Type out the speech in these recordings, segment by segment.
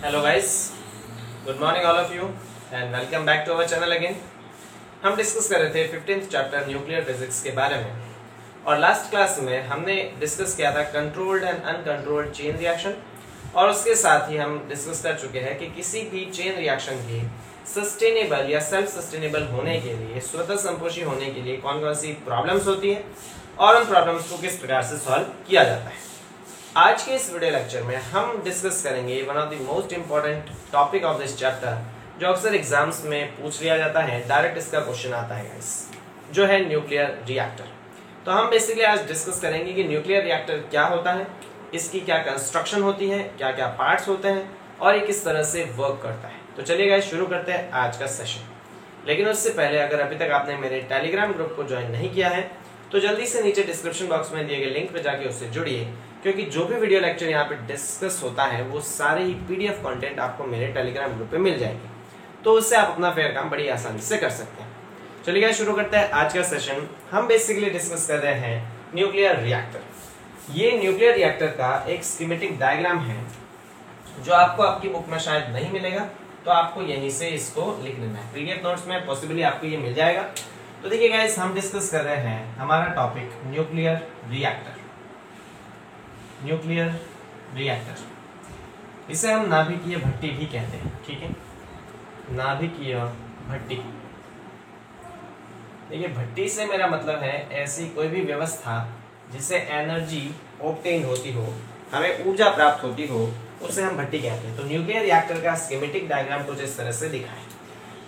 Hello guys, good morning all of you and welcome back to our channel again. हम discuss कर रहे थे 15th chapter nuclear physics के बारे में और लास्ट क्लास में हमने डिस्कस किया था controlled and uncontrolled chain reaction और उसके साथ ही हम डिस्कस कर चुके हैं कि किसी भी चेन रिएक्शन की सस्टेनेबल या सेल्फ सस्टेनेबल होने के लिए, स्वतः संपोषी होने के लिए कौन कौन सी प्रॉब्लम्स होती है और उन प्रॉब्लम्स को किस प्रकार से सॉल्व किया जाता है। आज के इस वीडियो लेक्चर में हम डिस्कस करेंगे one of the most important topic of this chapter, जो अक्सर एग्जाम्स में पूछ लिया जाता है, डायरेक्ट इसका क्वेश्चन आता है गाइस, जो है न्यूक्लियर रिएक्टर। तो हम बेसिकली आज डिस्कस करेंगे कि न्यूक्लियर रिएक्टर क्या होता है, इसकी क्या कंस्ट्रक्शन होती है, क्या क्या पार्ट्स होते हैं और ये किस तरह से वर्क करता है। तो चलिए गाइस शुरू करते हैं आज का सेशन। लेकिन उससे पहले अगर अभी तक आपने मेरे टेलीग्राम ग्रुप को ज्वाइन नहीं किया है तो जल्दी से नीचे डिस्क्रिप्शन बॉक्स में दिए गए लिंक पे जाके उससे जुड़िए, क्योंकि जो भी वीडियो लेक्चर यहाँ पे डिस्कस होता है वो सारे ही पीडीएफ कंटेंट आपको मेरे टेलीग्राम ग्रुप पे मिल जाएगी, तो उससे आप अपना फेयर काम बड़ी आसानी से कर सकते हैं। चलिए गाइस शुरू करते हैं आज का सेशन। हम बेसिकली डिस्कस कर रहे हैं न्यूक्लियर रिएक्टर। ये न्यूक्लियर रिएक्टर का एक स्कीमेटिक डायग्राम है जो आपको आपकी बुक में शायद नहीं मिलेगा, तो आपको यहीं से इसको लिख लेना है। पीडीएफ नोट्स में पॉसिबली आपको ये मिल जाएगा। तो देखिए गाइस, हम डिस्कस कर रहे हैं हमारा topic nuclear reactor. Nuclear reactor, इसे हम नाभिकीय भट्टी भी कहते हैं, ठीक है, नाभिकीय भट्टी। देखिए भट्टी से मेरा मतलब है ऐसी कोई भी व्यवस्था जिससे एनर्जी ऑब्टेन होती हो, हमें ऊर्जा प्राप्त होती हो, उसे हम भट्टी कहते हैं। तो न्यूक्लियर रिएक्टर का स्कीमेटिक डायग्राम कुछ इस तरह से दिखा है।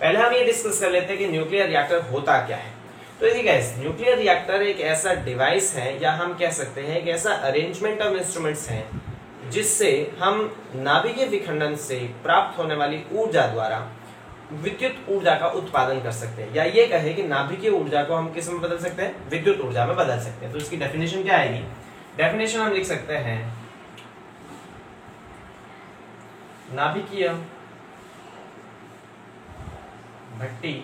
पहले हम ये डिस्कस कर लेते हैं कि न्यूक्लियर रिएक्टर होता क्या है। तो देखिए गाइस, न्यूक्लियर रिएक्टर एक ऐसा डिवाइस है या हम कह सकते हैं एक ऐसा अरेंजमेंट ऑफ इंस्ट्रूमेंट्स है जिससे हम नाभिकीय विखंडन से प्राप्त होने वाली ऊर्जा द्वारा विद्युत ऊर्जा का उत्पादन कर सकते हैं, या ये कहे कि नाभिकीय ऊर्जा को हम किस में बदल सकते हैं, विद्युत ऊर्जा में बदल सकते हैं। तो इसकी डेफिनेशन क्या आएगी? डेफिनेशन हम लिख सकते हैं नाभिकीय भट्टी,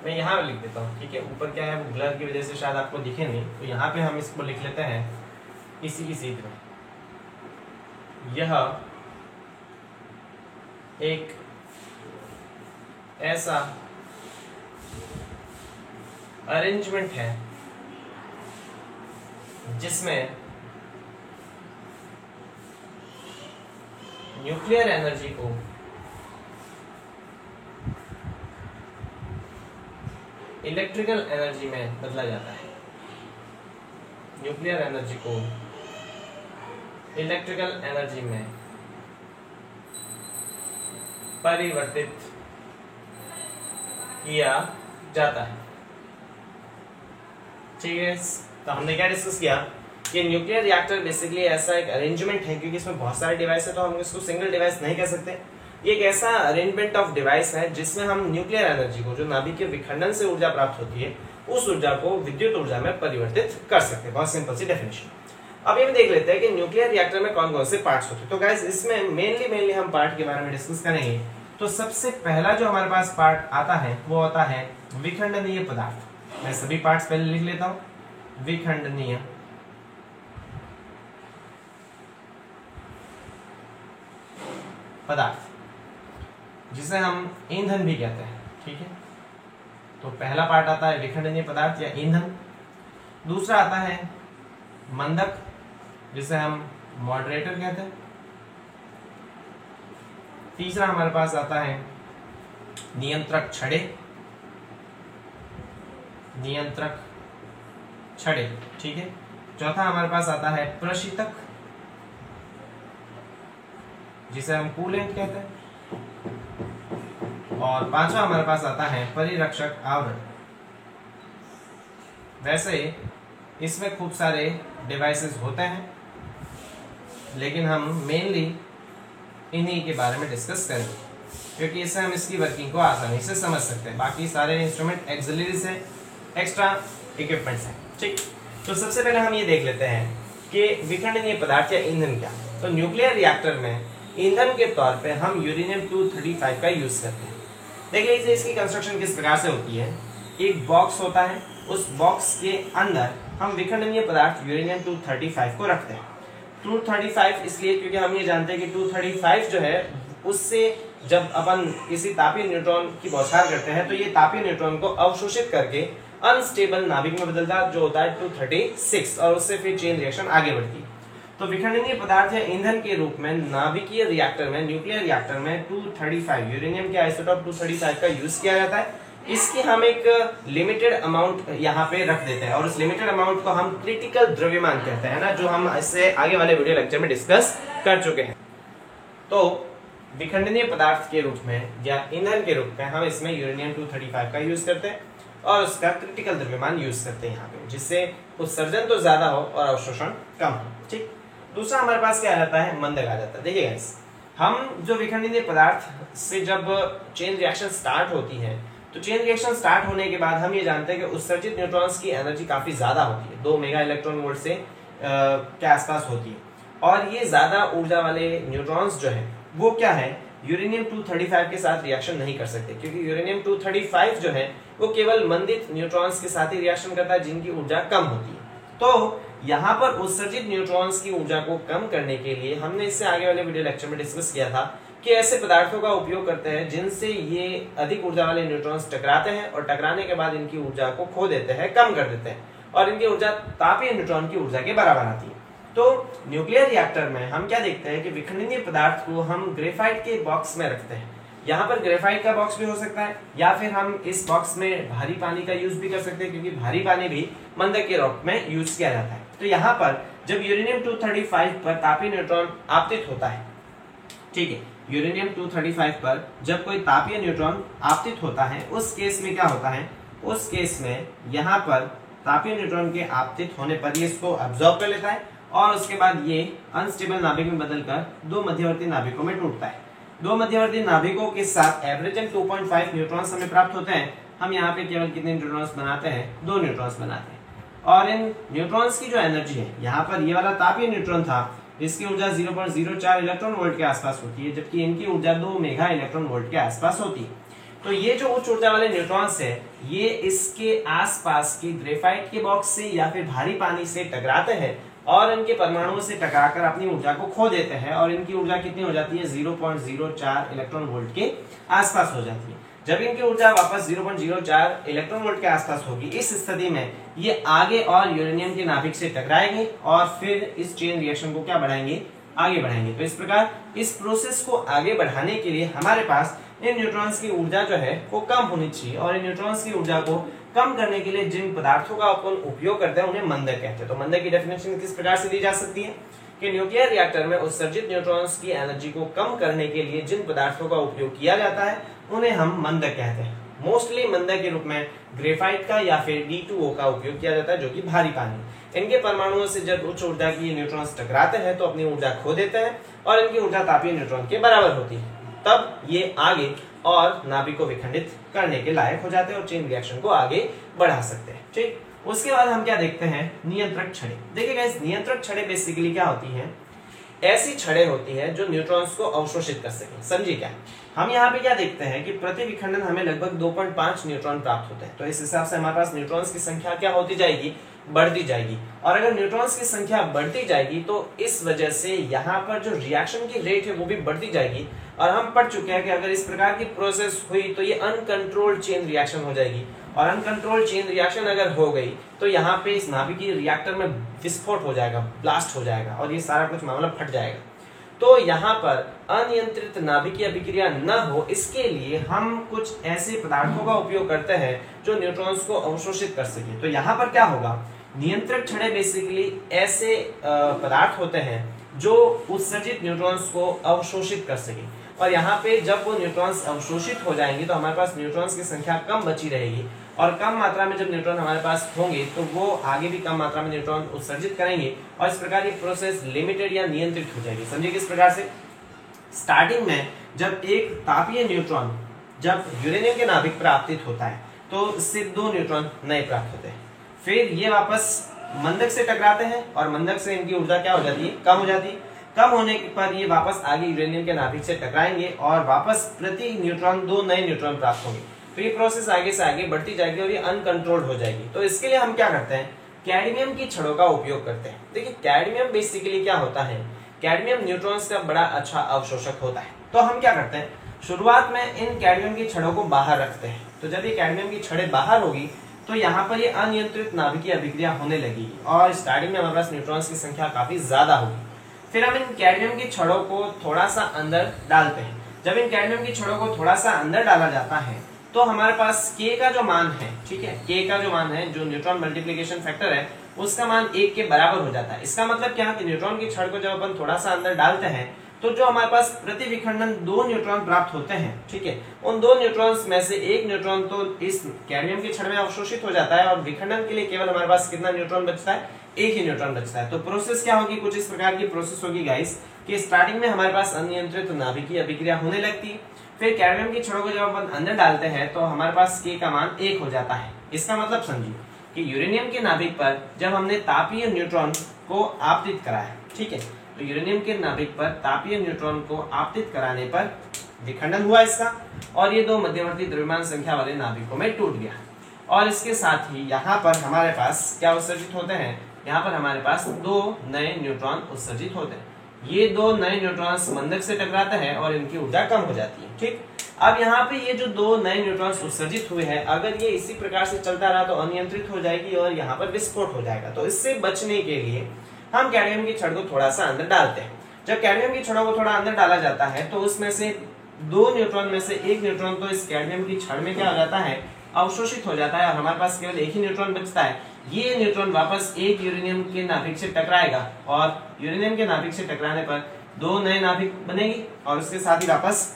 मैं यहाँ लिख देता हूँ, ठीक है। ऊपर क्या है, वो ब्लर की वजह से शायद आपको दिखे नहीं, तो यहाँ पे हम इसको लिख लेते हैं इसी की सीध में। यह एक ऐसा अरेंजमेंट है जिसमें न्यूक्लियर एनर्जी को इलेक्ट्रिकल एनर्जी में बदला जाता है। न्यूक्लियर एनर्जी को इलेक्ट्रिकल एनर्जी में परिवर्तित किया जाता है, ठीक है। तो हमने क्या डिस्कस किया कि न्यूक्लियर रिएक्टर बेसिकली ऐसा एक अरेंजमेंट है, क्योंकि इसमें बहुत सारे डिवाइस है तो हम इसको सिंगल डिवाइस नहीं कह सकते। ये एक ऐसा अरेंजमेंट ऑफ डिवाइस है जिसमें हम न्यूक्लियर एनर्जी को, जो नाभिकीय विखंडन से ऊर्जा प्राप्त होती है, उस ऊर्जा को विद्युत ऊर्जा में परिवर्तित कर सकते हैं। बहुत सिंपल सी डेफिनेशन। अब ये भी देख लेते हैं कि न्यूक्लियर रिएक्टर में कौन कौन से पार्ट्स होते हैं। तो गाइस, इसमें मेनली हम पार्ट के बारे में डिस्कस करेंगे। तो सबसे पहला जो हमारे पास पार्ट आता है वो आता है विखंडनीय पदार्थ। मैं सभी पार्ट्स पहले लिख लेता हूं। विखंडनीय पदार्थ, जिसे हम ईंधन भी कहते हैं, ठीक है। तो पहला पार्ट आता है विखंडनीय पदार्थ या ईंधन। दूसरा आता है मंदक, जिसे हम मॉडरेटर कहते हैं। तीसरा हमारे पास आता है नियंत्रक छड़े, नियंत्रक छड़े, ठीक है। चौथा हमारे पास आता है प्रशीतक, जिसे हम कूलेंट कहते हैं। और पांचवा हमारे पास आता है परिरक्षक आवरण। वैसे इसमें खूब सारे डिवाइसेस होते हैं, लेकिन हम मेनली इन्हीं के बारे में डिस्कस करेंगे, क्योंकि इससे हम इसकी वर्किंग को आसानी से समझ सकते हैं। बाकी सारे इंस्ट्रूमेंट एक्सिलरीज हैं, एक्स्ट्रा इक्विपमेंट्स हैं, ठीक। तो सबसे पहले हम ये देख लेते हैं कि विखंडनीय पदार्थ या ईंधन क्या। तो न्यूक्लियर रिएक्टर में ईंधन के तौर पे हम यूरेनियम-235 का यूज करते हैं। देख लीजिए इसकी कंस्ट्रक्शन किस प्रकार से होती है। एक बॉक्स होता है, उस बॉक्स के अंदर हम विखंडनीय पदार्थ यूरेनियम-235 को रखते हैं। 235 इसलिए क्योंकि हम ये जानते हैं कि 235 जो है उससे जब अपन किसी तापीय न्यूट्रॉन की बौछार करते हैं तो ये तापीय न्यूट्रॉन को अवशोषित करके अनस्टेबल नाभिक में बदलता है जो होता है 236 और उससे फिर चेन रिएक्शन आगे बढ़ती है। तो विखंडनीय पदार्थ या ईंधन के रूप में नाभिकीय रिएक्टर में, न्यूक्लियर रिएक्टर में 235 यूरेनियम के आइसोटोप 235 का यूज किया जाता है। इसकी हम एक लिमिटेड अमाउंट यहाँ पे रख देते हैं और उस लिमिटेड अमाउंट को हम क्रिटिकल द्रव्यमान कहते हैं ना, जो हम इससे आगे वाले वीडियो लेक्चर में डिस्कस कर चुके हैं। तो विखंडनीय पदार्थ के रूप में या ईंधन के रूप में हम इसमें यूरेनियम 235 का यूज करते हैं और उसका क्रिटिकल द्रव्यमान यूज करते हैं यहाँ पे, जिससे उत्सर्जन तो ज्यादा हो और अवशोषण कम हो। ठीक, दूसरा हमारे पास क्या आ जाता है, मंदक आ जाता है। देखिए गाइस, हम जो विखंडनीय पदार्थ से जब चेन रिएक्शन स्टार्ट होती है तो चेन रिएक्शन स्टार्ट होने के बाद हम ये जानते हैं कि उत्सर्जित न्यूट्रॉन्स की एनर्जी काफी ज्यादा होती है, 2 मेगा इलेक्ट्रॉन वोल्ट से के आसपास होती है। और ये ज्यादा ऊर्जा वाले न्यूट्रॉन्स जो है वो क्या है, यूरेनियम 235 के साथ रिएक्शन नहीं कर सकते, क्योंकि यूरेनियम 235 जो है वो केवल मंदित न्यूट्रॉन्स के साथ ही रिएक्शन करता है जिनकी ऊर्जा कम होती है। तो यहाँ पर उत्सर्जित न्यूट्रॉन्स की ऊर्जा को कम करने के लिए हमने इससे आगे वाले वीडियो लेक्चर में डिस्कस किया था कि ऐसे पदार्थों का उपयोग करते हैं जिनसे ये अधिक ऊर्जा वाले न्यूट्रॉन्स टकराते हैं और टकराने के बाद इनकी ऊर्जा को खो देते हैं, कम कर देते हैं और इनकी ऊर्जा तापीय न्यूट्रॉन की ऊर्जा के बराबर आती है। तो न्यूक्लियर रिएक्टर में हम क्या देखते हैं कि विखंडनीय पदार्थ को हम ग्रेफाइट के बॉक्स में रखते हैं। यहाँ पर ग्रेफाइट का बॉक्स भी हो सकता है या फिर हम इस बॉक्स में भारी पानी का यूज भी कर सकते हैं, क्योंकि भारी पानी भी मंदक के रॉक में यूज किया जाता है। तो यहाँ पर जब यूरेनियम 235 पर तापीय न्यूट्रॉन आपतित होता है, ठीक है, यूरेनियम 235 पर जब कोई तापीय न्यूट्रॉन आपतित होता है उस केस में क्या होता है, उस केस में यहाँ पर तापीय न्यूट्रॉन के आपतित होने पर ये इसको अब्सॉर्ब कर लेता है और उसके बाद ये अनस्टेबल नाभिक में बदलकर दो मध्यवर्ती नाभिकों में टूटता है। दो मध्यवर्ती नाभिकों के साथ एवरेजन 2.5 न्यूट्रॉन्स हमें प्राप्त होते हैं। हम यहाँ पे केवल कितने न्यूट्रॉन्स बनाते हैं, 2 न्यूट्रॉन्स बनाते हैं। और इन न्यूट्रॉन्स की जो एनर्जी है, यहाँ पर ये वाला तापीय न्यूट्रॉन था, इसकी ऊर्जा 0.04 इलेक्ट्रॉन वोल्ट के आसपास होती है, जबकि इनकी ऊर्जा 2 मेगा इलेक्ट्रॉन वोल्ट के आसपास होती है। तो ये जो उच्च ऊर्जा वाले न्यूट्रॉन्स है ये इसके आसपास की ग्रेफाइट के बॉक्स से या फिर भारी पानी से टकराते हैं और इनके परमाणुओं से टकराकर अपनी ऊर्जा को खो देते हैं और इनकी ऊर्जा कितनी हो जाती है, 0.04 इलेक्ट्रॉन वोल्ट के आसपास हो जाती है। जब इनकी ऊर्जा वापस 0.04 इलेक्ट्रॉन वोल्ट के आसपास होगी, इस स्थिति में ये आगे और यूरेनियम के नाभिक से टकराएंगे और फिर इस चेन रिएक्शन को क्या बढ़ाएंगे, आगे बढ़ाएंगे। तो इस प्रकार इस प्रोसेस को आगे बढ़ाने के लिए हमारे पास इन न्यूट्रॉन्स की ऊर्जा जो है वो कम होनी चाहिए और इन न्यूट्रॉन्स की ऊर्जा को कम करने के लिए जिन पदार्थों का अपन उपयोग करते हैं उन्हें मंदक कहते हैं। तो मंदक की डेफिनेशन किस प्रकार से दी जा सकती है कि न्यूक्लियर रिएक्टर में उत्सर्जित न्यूट्रॉन्स की एनर्जी को कम करने के लिए जिन पदार्थों का उपयोग किया जाता है उन्हें हम मंदक कहते हैं। मोस्टली मंदक के रूप में ग्रेफाइट का या फिर D2O का उपयोग किया जाता है, जो कि भारी पानी। इनके परमाणुओं से जब उच्च ऊर्जा की न्यूट्रॉन्स टकराते हैं तो अपनी ऊर्जा खो देते हैं और इनकी ऊर्जा तापीय न्यूट्रॉन के बराबर होती है, तब ये आगे और नाभिक को विखंडित करने के लायक हो जाते हैं और चेन रिएक्शन को आगे बढ़ा सकते हैं। ठीक, उसके बाद हम क्या देखते हैं, नियंत्रक छड़ें। देखिए गाइस, नियंत्रक छड़ें बेसिकली क्या होती हैं, ऐसी छड़ें होती हैं जो न्यूट्रॉन्स को अवशोषित कर सकें। समझिए क्या, हम यहाँ पे क्या देखते हैं कि प्रति विखंडन हमें लगभग 2.5 न्यूट्रॉन प्राप्त होते हैं। तो इस हिसाब से हमारे पास न्यूट्रॉन्स की संख्या क्या होती जाएगी, बढ़ती जाएगी। और अगर न्यूट्रॉन्स की संख्या बढ़ती जाएगी तो इस वजह से यहाँ पर जो रिएक्शन की रेट है वो भी बढ़ती जाएगी। और हम पढ़ चुके हैं कि अगर इस प्रकार की प्रोसेस हुई तो ये अनकंट्रोल्ड चेन रिएक्शन हो जाएगी और अनकंट्रोल्ड चेन रिएक्शन अगर हो गई तो यहाँ पे इस नाभिकीय रिएक्टर में विस्फोट हो जाएगा, ब्लास्ट हो जाएगा और ये सारा कुछ मामला फट जाएगा। तो यहाँ पर अनियंत्रित नाभिकीय अभिक्रिया न हो इसके लिए हम कुछ ऐसे पदार्थों का उपयोग करते हैं जो न्यूट्रॉन्स को अवशोषित कर सके। तो यहाँ पर क्या होगा, नियंत्रक छड़ें बेसिकली ऐसे पदार्थ होते हैं जो उत्सर्जित न्यूट्रॉन्स को अवशोषित कर सके। और यहाँ पे जब वो न्यूट्रॉन्स अवशोषित हो जाएंगे तो हमारे पास न्यूट्रॉन्स की संख्या कम बची रहेगी और कम मात्रा में जब न्यूट्रॉन हमारे पास होंगे तो वो आगे भी कम मात्रा में न्यूट्रॉन उत्सर्जित करेंगे और इस प्रकार ये प्रोसेस लिमिटेड या नियंत्रित हो जाएगी। समझिए किस प्रकार से, स्टार्टिंग में जब एक तापीय न्यूट्रॉन जब यूरेनियम के नाभिक पर आपतित होता है तो इससे 2 न्यूट्रॉन नए प्राप्त होते हैं, फिर ये वापस मंदक से टकराते हैं और मंदक से इनकी ऊर्जा क्या हो जाती है, कम हो जाती है। कम होने पर ये वापस आगे यूरेनियम के नाभिक से टकराएंगे और वापस प्रति न्यूट्रॉन 2 नए न्यूट्रॉन प्राप्त होंगे। तो ये प्रोसेस आगे से आगे बढ़ती जाएगी और ये अनकंट्रोल्ड हो जाएगी। तो इसके लिए हम क्या करते हैं, कैडमियम की छड़ों का उपयोग करते हैं। देखिए कैडमियम बेसिकली क्या होता है, कैडमियम न्यूट्रॉन्स का बड़ा अच्छा अवशोषक होता है। तो हम क्या करते हैं, शुरुआत में इन कैडमियम की छड़ों को बाहर रखते हैं। तो जब ये कैडमियम की छड़ें बाहर होगी तो यहाँ पर ये अनियंत्रित नाभिकीय अभिक्रिया होने लगेगी और स्टार्टिंग में हमारे पास न्यूट्रॉन्स की संख्या काफी ज्यादा होगी। फिर हम इन कैडमियम की छड़ों को थोड़ा सा अंदर डालते हैं। जब इन कैडमियम की छड़ों को थोड़ा सा अंदर डाला जाता है तो हमारे पास K का जो मान है, ठीक है, K का जो मान है, जो न्यूट्रॉन मल्टीप्लिकेशन फैक्टर है, उसका मान 1 के बराबर हो जाता है। इसका मतलब क्या, कि न्यूट्रॉन की छड़ को जब अपन थोड़ा सा अंदर डालते हैं तो जो हमारे पास प्रति विखंडन 2 न्यूट्रॉन प्राप्त होते हैं, ठीक है, उन 2 न्यूट्रॉन्स में से 1 न्यूट्रॉन तो इस कैडमियम की छड़ में अवशोषित हो जाता है और विखंडन के लिए केवल हमारे पास कितना न्यूट्रॉन बचता है, 1 ही न्यूट्रॉन बचता है। तो प्रोसेस क्या होगी, कुछ इस प्रकार की प्रोसेस होगी गाइस, कि स्टार्टिंग में हमारे पास अनियंत्रित नाभिकीय अभिक्रिया होने लगती है। फिर कैडमियम की छड़ों को जब अपन अंदर डालते हैं तो हमारे पास K का मान 1 हो जाता है। इसका मतलब समझिए कि यूरेनियम के नाभिक पर जब हमने तापीय न्यूट्रॉन को आपतित कराया, ठीक है, तो यूरेनियम के नाभिक पर तापीय न्यूट्रॉन को आपतित कराने पर विखंडन हुआ इसका और ये 2 मध्यवर्ती द्रव्यमान संख्या वाले नाभिकों में टूट गया। और इसके साथ ही यहाँ पर हमारे पास क्या उत्सर्जित होते हैं, यहाँ पर हमारे पास 2 नए न्यूट्रॉन उत्सर्जित होते हैं। ये 2 नए न्यूट्रॉन्स मंदक से टकराते हैं और इनकी ऊर्जा कम हो जाती है, ठीक। अब यहाँ पे ये जो 2 नए न्यूट्रॉन्स उत्सर्जित हुए हैं, अगर ये इसी प्रकार से चलता रहा तो अनियंत्रित हो जाएगी और यहाँ पर विस्फोट हो जाएगा। तो इससे बचने के लिए हम कैडमियम की छड़ को थोड़ा सा अंदर डालते हैं। जब कैडमियम की छड़ों को थोड़ा अंदर डाला जाता है तो उसमें से 2 न्यूट्रॉन में से 1 न्यूट्रॉन तो इस कैडमियम की छड़ में क्या हो जाता है, अवशोषित हो जाता है और हमारे पास केवल 1 ही न्यूट्रॉन बचता है। ये न्यूट्रॉन वापस एक यूरेनियम के नाभिक से टकराएगा और यूरेनियम के नाभिक से टकराने पर 2 नए नाभिक बनेगी और उसके साथ ही वापस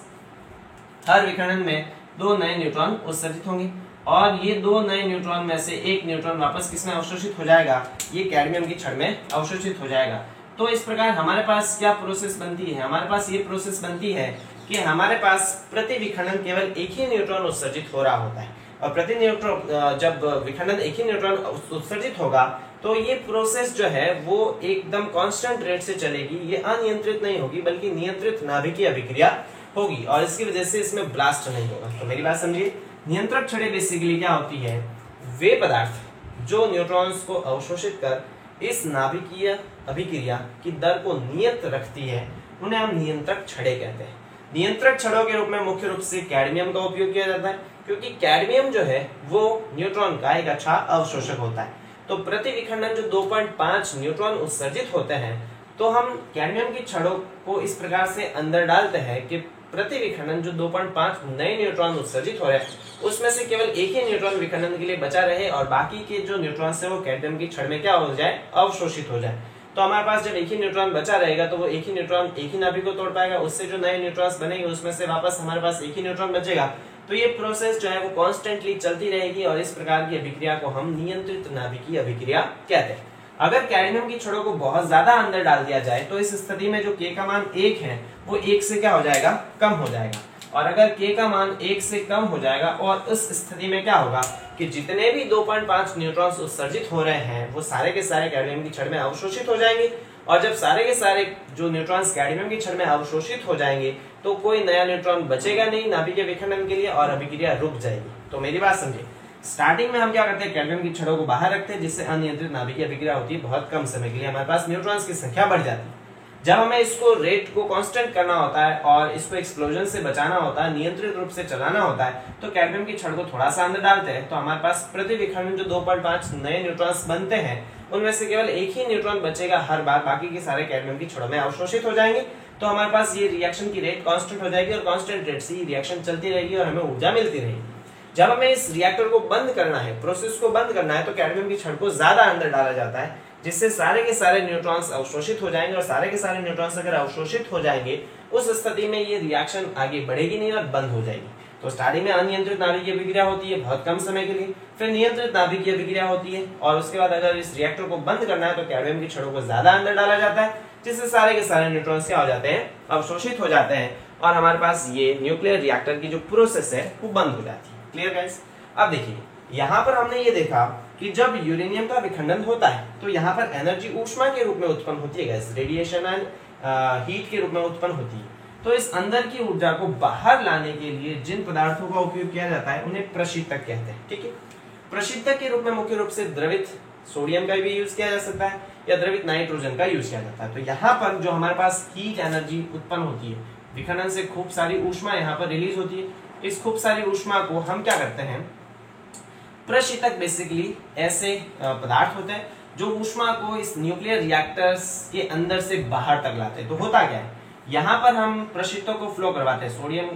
हर विखंडन में 2 नए न्यूट्रॉन उत्सर्जित होंगे और ये 2 नए न्यूट्रॉन में से 1 न्यूट्रॉन वापस किसमें अवशोषित हो जाएगा, ये कैडमियम की छड़ में अवशोषित हो जाएगा। तो इस प्रकार हमारे पास क्या प्रोसेस बनती है, हमारे पास ये प्रोसेस बनती है कि हमारे पास प्रति विखंडन केवल 1 ही न्यूट्रॉन उत्सर्जित हो रहा होता है और प्रति न्यूट्रॉन जब विखंडन 1 ही न्यूट्रॉन उत्सर्जित होगा तो ये प्रोसेस जो है वो एकदम कांस्टेंट रेट से चलेगी। ये अनियंत्रित नहीं होगी बल्कि नियंत्रित नाभिकीय अभिक्रिया होगी और इसकी वजह से इसमें ब्लास्ट नहीं होगा। तो मेरी बात समझिए, नियंत्रक छड़ें बेसिकली क्या होती है, वे पदार्थ जो न्यूट्रॉन्स को अवशोषित कर इस नाभिकीय अभिक्रिया की दर को नियत रखती है, उन्हें हम नियंत्रक छड़ें कहते हैं। नियंत्रक छड़ों के रूप में मुख्य रूप से कैडमियम का उपयोग किया जाता है क्योंकि कैडमियम जो है वो न्यूट्रॉन का एक अच्छा अवशोषक होता है। तो प्रति विखंडन जो 2.5 न्यूट्रॉन उत्सर्जित होते हैं तो हम कैडमियम की छड़ों को इस प्रकार से अंदर डालते हैं कि प्रति विखंडन जो 2.5 नए न्यूट्रॉन उत्सर्जित हो रहे हैं उसमें से केवल 1 ही न्यूट्रॉन विखंडन के लिए बचा रहे और बाकी के जो न्यूट्रॉन्स है वो कैडमियम की छड़ में क्या हो जाए, अवशोषित हो जाए। तो हमारे पास जब 1 ही न्यूट्रॉन बचा रहेगा तो वो 1 ही न्यूट्रॉन 1 ही नाभिक को तोड़ पाएगा, उससे जो नए न्यूट्रॉन्स बनेंगे उसमें से वापस हमारे पास 1 ही न्यूट्रॉन बचेगा। तो ये प्रोसेस जो है वो कॉन्स्टेंटली चलती रहेगी और इस प्रकार की अभिक्रिया को हम नियंत्रित नाभिकीय अभिक्रिया कहते हैं। अगर कैडमियम की छड़ों को बहुत ज्यादा अंदर डाल दिया जाए तो इस स्थिति में जो K का मान 1 है वो 1 से क्या हो जाएगा, कम हो जाएगा और अगर K का मान 1 से कम हो जाएगा और उस स्थिति में क्या होगा कि जितने भी 2.5 न्यूट्रॉन्स उत्सर्जित हो रहे हैं वो सारे के सारे कैडमियम की छड़ में अवशोषित हो जाएंगे और जब सारे के सारे जो न्यूट्रॉन्स कैडमियम की छड़ में अवशोषित हो जाएंगे तो कोई नया न्यूट्रॉन बचेगा नहीं नाभिकीय विखंडन के लिए और अभिक्रिया रुक जाएगी। तो मेरी बात समझिए, स्टार्टिंग में हम क्या करते हैं, कैडमियम की छड़ों को बाहर रखते हैं जिससे अनियंत्रित नाभिकीय अभिक्रिया होती है, बहुत कम समय के लिए हमारे पास न्यूट्रॉन्स की संख्या बढ़ जाती है। जब हमें इसको रेट को कांस्टेंट करना होता है और इसको एक्सप्लोजन से बचाना होता है, नियंत्रित रूप से चलाना होता है, तो कैडमियम की छड़ को थोड़ा सा अंदर डालते हैं तो हमारे पास प्रति विखंडन जो 2.5 नए न्यूट्रॉन्स बनते हैं उनमें से केवल 1 ही न्यूट्रॉन बचेगा हर बार, बाकी के सारे कैडमियम की छड़ों में अवशोषित हो जाएंगे। तो हमारे पास ये रिएक्शन की रेट कांस्टेंट हो जाएगी और कांस्टेंट रेट से रिएक्शन चलती रहेगी और हमें ऊर्जा मिलती रहेगी। जब हमें इस रिएक्टर को बंद करना है, प्रोसेस को बंद करना है, तो कैडमियम की छड़ को ज्यादा अंदर डाला जाता है जिससे सारे के सारे न्यूट्रॉन्स अवशोषित हो जाएंगे और सारे के सारे न्यूट्रॉन्स अगर अवशोषित हो जाएंगे उस स्थिति में ये रिएक्शन आगे बढ़ेगी नहीं और बंद हो जाएगी। तो स्टार्टिंग में अनियंत्रित नाभिकीय अभिक्रिया होती है बहुत कम समय के लिए, फिर नियंत्रित नाभिकीय अभिक्रिया होती है और उसके बाद अगर इस रिएक्टर को बंद करना है तो कैडमियम की छड़ों को ज्यादा अंदर डाला जाता है जिससे सारे के सारे न्यूट्रॉन्स क्या हो जाते हैं, अवशोषित हो जाते हैं और हमारे पास ये न्यूक्लियर रिएक्टर की जो प्रोसेस है वो बंद हो जाती है। Clear guys? अब देखिए यहाँ पर हमने ये देखा कि जब यूरेनियम का विखंडन होता है तो यहाँ पर एनर्जी ऊष्मा के रूप में उत्पन्न होती है गैस, रेडिएशन एंड हीट के रूप में उत्पन्न होती है। तो इस अंदर की ऊर्जा को बाहर लाने के लिए जिन पदार्थों का उपयोग किया जाता है उन्हें प्रशीतक कहते हैं। ठीक है, प्रशीतक के रूप में मुख्य रूप से द्रवित सोडियम का भी यूज किया जा सकता है या द्रवित नाइट्रोजन का यूज किया जाता है। तो यहाँ पर जो हमारे पास हीट एनर्जी उत्पन्न होती है, विखंडन से खूब सारी ऊष्मा यहाँ पर रिलीज होती है। इस खूब सारी ऊष्मा को हम क्या करते हैं, प्रशीतक बेसिकली ऐसे पदार्थ होते हैं जो ऊष्मा को इस न्यूक्लियर रिएक्टर्स के अंदर से बाहर तक लाते हैं। तो होता क्या है, यहाँ पर हम प्रशीतक को फ्लो करवाते हैं, सोडियम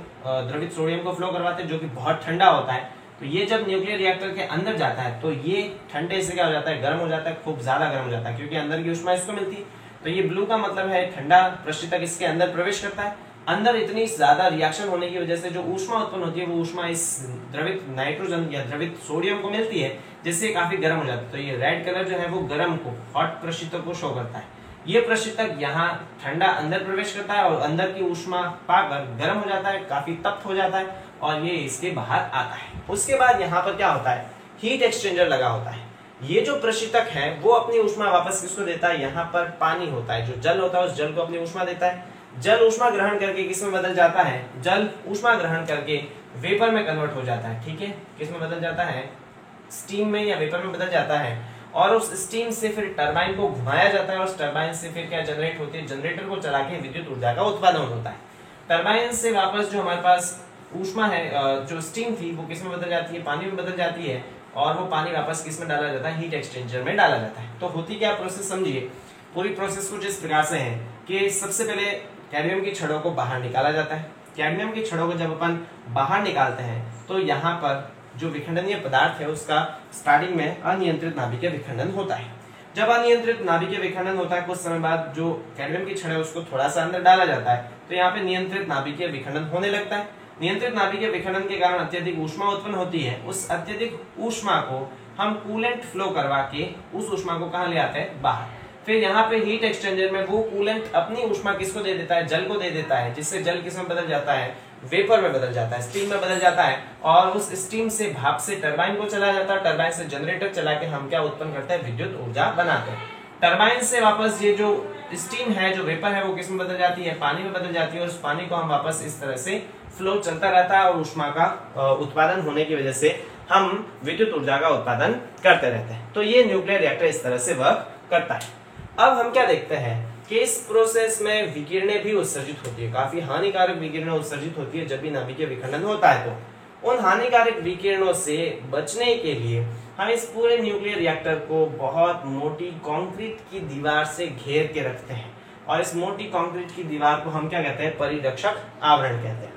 द्रवित सोडियम को फ्लो करवाते हैं जो कि बहुत ठंडा होता है। तो ये जब न्यूक्लियर रिएक्टर के अंदर जाता है तो ये ठंडे से क्या हो जाता है, गर्म हो जाता है, खूब ज्यादा गर्म हो जाता है क्योंकि अंदर की ऊष्मा इसको मिलती है। तो ये ब्लू का मतलब है ठंडा प्रशीतक इसके अंदर प्रवेश करता है। अंदर इतनी ज्यादा रिएक्शन होने की वजह से जो ऊष्मा उत्पन्न होती है वो ऊष्मा इस द्रवित नाइट्रोजन या द्रवित सोडियम को मिलती है, जिससे काफी गर्म हो जाता है। तो ये रेड कलर जो है वो गर्म को, हॉट प्रशीतक को शो करता है। ये प्रशीतक यहाँ ठंडा अंदर प्रवेश करता है और अंदर की ऊष्मा पाकर गर्म हो जाता है, काफी तप्त हो जाता है और ये इसके बाहर आता है। उसके बाद यहाँ पर क्या होता है, हीट एक्सचेंजर लगा होता है। ये जो प्रशीतक है वो अपनी ऊष्मा वापस किसको देता है, यहाँ पर पानी होता है, जो जल होता है उस जल को अपनी ऊष्मा देता है। जल ऊष्मा ग्रहण करके किसमें बदल जाता है, जल ऊष्मा ग्रहण करके वेपर में कन्वर्ट हो जाता है। ठीक है, किसमें बदल जाता है, स्टीम में या वेपर में बदल जाता है। और उस स्टीम से फिर टरबाइन को घुमाया जाता है और उस टरबाइन से फिर क्या जनरेट होती है, जनरेटर को चला के विद्युत ऊर्जा का उत्पादन होता है। टरबाइन से वापस जो हमारे पास ऊष्मा है, जो स्टीम थी वो किसमें बदल जाती है, पानी में बदल जाती है और वो पानी वापस किसमें डाला जाता है, हीट एक्सचेंजर में डाला जाता है। तो होती क्या प्रोसेस समझिए, पूरी प्रोसेस कुछ इस प्रकार से है कि सबसे पहले कैडमियम की छड़ों को बाहर निकाला जाता है। कैडमियम की छड़ों को जब अपन बाहर निकालते हैं तो यहाँ पर जो विखंडनीय पदार्थ है उसका स्टार्टिंग में अनियंत्रित नाभिकीय विखंडन होता है। जब अनियंत्रित नाभिकीय विखंडन होता है कुछ समय बाद जो कैडमियम की छड़ है उसको थोड़ा सा अंदर डाला जाता है, तो यहाँ पे नियंत्रित नाभिकीय विखंडन होने लगता है। नियंत्रित नाभिकीय विखंडन के कारण अत्यधिक ऊष्मा उत्पन्न होती है। उस अत्यधिक ऊष्मा को हम कूलेंट फ्लो करवा के उस ऊष्मा को कहाँ ले आते हैं, बाहर। फिर यहाँ पे हीट एक्सचेंजर में वो कूलेंट अपनी ऊष्मा किसको दे देता है, जल को दे देता है, जिससे जल किसमें बदल जाता है, वेपर में बदल जाता है, स्टीम में बदल जाता है। और उस स्टीम से भाप से टरबाइन को चला जाता है, टरबाइन से जनरेटर चला के हम क्या उत्पन्न करते हैं, विद्युत ऊर्जा बनाते हैं। टरबाइन से वापस ये जो स्टीम है, जो वेपर है, वो किसमें बदल जाती है, पानी में बदल जाती है और उस पानी को हम वापस इस तरह से फ्लो चलता रहता है और ऊष्मा का उत्पादन होने की वजह से हम विद्युत ऊर्जा का उत्पादन करते रहते हैं। तो ये न्यूक्लियर रिएक्टर इस तरह से वर्क करता है। अब हम क्या देखते हैं कि इस प्रोसेस में विकिरणें भी उत्सर्जित होती है, काफी हानिकारक विकिरणें उत्सर्जित होती है जब भी नाभिकीय विखंडन होता है। तो उन हानिकारक विकिरणों से बचने के लिए हम इस पूरे न्यूक्लियर रिएक्टर को बहुत मोटी कंक्रीट की दीवार से घेर के रखते हैं और इस मोटी कंक्रीट की दीवार को हम क्या कहते हैं, परिरक्षक आवरण कहते हैं।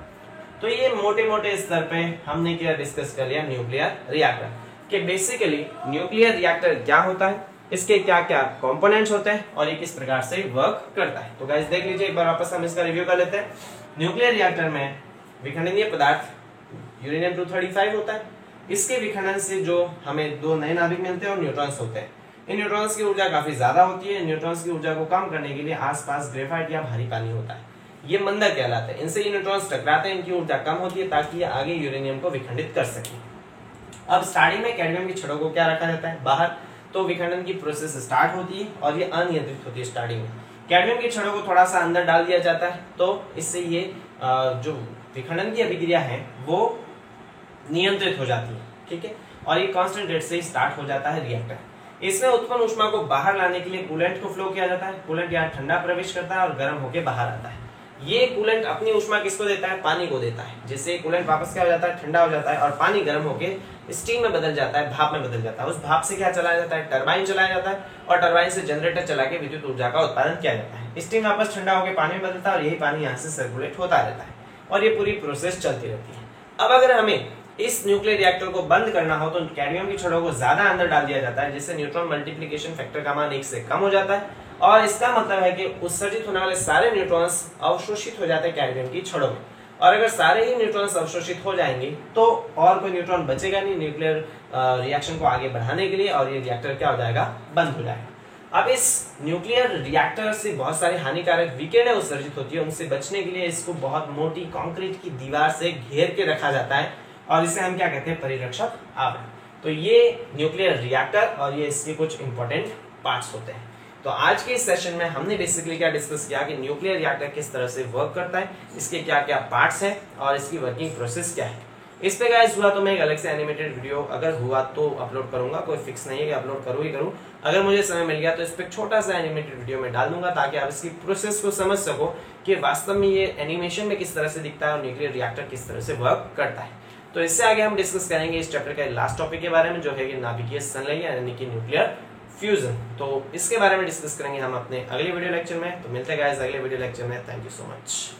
तो ये मोटे मोटे स्तर पे हमने क्या डिस्कस कर लिया, न्यूक्लियर रिएक्टर के बेसिकली न्यूक्लियर रिएक्टर क्या होता है, इसके क्या क्या कंपोनेंट्स होते हैं और ये किस प्रकार से वर्क करता है। तो गाइस देख लीजिए एक बार वापस हम इसका रिव्यू कर लेते हैं। न्यूक्लियर रिएक्टर में विखंडनीय पदार्थ यूरेनियम 235 होता है। इसके विखंडन से जो हमें दो नए नाभिक मिलते हैं और न्यूट्रॉन्स होते हैं। इन न्यूट्रॉन्स की ऊर्जा काफी ज्यादा होती है। न्यूट्रॉन्स की ऊर्जा को कम करने के लिए आसपास ग्रेफाइट या भारी पानी होता है, ये मंदक कहलाते हैं। इनसे ये न्यूट्रॉन्स टकराते हैं, इनकी ऊर्जा कम होती है ताकि ये आगे यूरेनियम को विखंडित कर सके। अब स्टार्टिंग में कैडमियम की छड़ों को क्या रखा जाता है, बाहर। तो विखंडन की प्रोसेस स्टार्ट होती है और ये अनियंत्रित होती है। स्टार्टिंग में कैडमियम की छड़ों को थोड़ा सा अंदर डाल दिया जाता है, तो इससे ये जो विखंडन की अभिक्रिया है वो नियंत्रित हो जाती है। ठीक है, और ये कांस्टेंट रेट से स्टार्ट हो जाता है रिएक्टर। इसमें उत्पन्न ऊष्मा को बाहर लाने के लिए कूलेंट को फ्लो किया जाता है। कूलेंट यहाँ ठंडा प्रवेश करता है और गर्म होकर बाहर आता है। ये कूलेंट अपनी ऊष्मा किसको देता है, पानी को देता है, जिससे कूलेंट वापस क्या हो जाता है, ठंडा हो जाता है और पानी गर्म होकर स्टीम में बदल जाता है, भाप में बदल जाता है। उस भाप से क्या चलाया जाता है, टरबाइन चलाया जाता है और टरबाइन से जनरेटर चला के विद्युत ऊर्जा का उत्पादन किया जाता है। स्टीम वापस ठंडा होकर पानी में बदलता है और यही पानी यहाँ से सर्कुलेट होता रहता है और ये पूरी प्रोसेस चलती रहती है। अब अगर हमें इस न्यूक्लियर रिएक्टर को बंद करना हो तो कैडमियम की छड़ों को ज्यादा अंदर डाल दिया जाता है, जिससे न्यूट्रॉन मल्टीप्लिकेशन फैक्टर का मान 1 से कम हो जाता है और इसका मतलब है कि उत्सर्जित होने वाले सारे न्यूट्रॉन्स अवशोषित हो जाते हैं कैडमियम की छड़ों में। और अगर सारे ही न्यूट्रॉन्स अवशोषित हो जाएंगे तो और कोई न्यूट्रॉन बचेगा नहीं न्यूक्लियर रिएक्शन को आगे बढ़ाने के लिए और ये रिएक्टर क्या हो जाएगा, बंद हो जाएगा। अब इस न्यूक्लियर रिएक्टर से बहुत सारी हानिकारक विकिरणें उत्सर्जित होती है, उनसे बचने के लिए इसको बहुत मोटी कंक्रीट की दीवार से घेर के रखा जाता है और इसे हम क्या कहते हैं, परिरक्षक आवरण। तो ये न्यूक्लियर रिएक्टर और ये इसके कुछ इंपॉर्टेंट पार्ट्स होते हैं। तो आज के इस सेशन में हमने बेसिकली क्या डिस्कस किया कि न्यूक्लियर रिएक्टर किस तरह से वर्क करता है, इसके क्या क्या पार्ट्स हैं और इसकी वर्किंग प्रोसेस क्या है। इस पे गाइस हुआ तो मैं एक अलग से एनिमेटेड वीडियो अगर हुआ तो अपलोड करूंगा, कोई फिक्स नहीं है कि अपलोड करूँ ही करूँ। अगर मुझे समय मिल गया तो इस पे छोटा सा एनिमेटेड वीडियो में डाल दूंगा ताकि आप इसकी प्रोसेस को समझ सको कि वास्तव में ये एनिमेशन में किस तरह से दिखता है और न्यूक्लियर रिएक्टर किस तरह से वर्क करता है। तो इससे आगे हम डिस्कस करेंगे इस चैप्टर का लास्ट टॉपिक के बारे में, जो है कि नाभिकीय संलयन यानी कि न्यूक्लियर फ्यूजन। तो इसके बारे में डिस्कस करेंगे हम अपने अगले वीडियो लेक्चर में। तो मिलते हैं गाइस अगले वीडियो लेक्चर में। Thank you so much.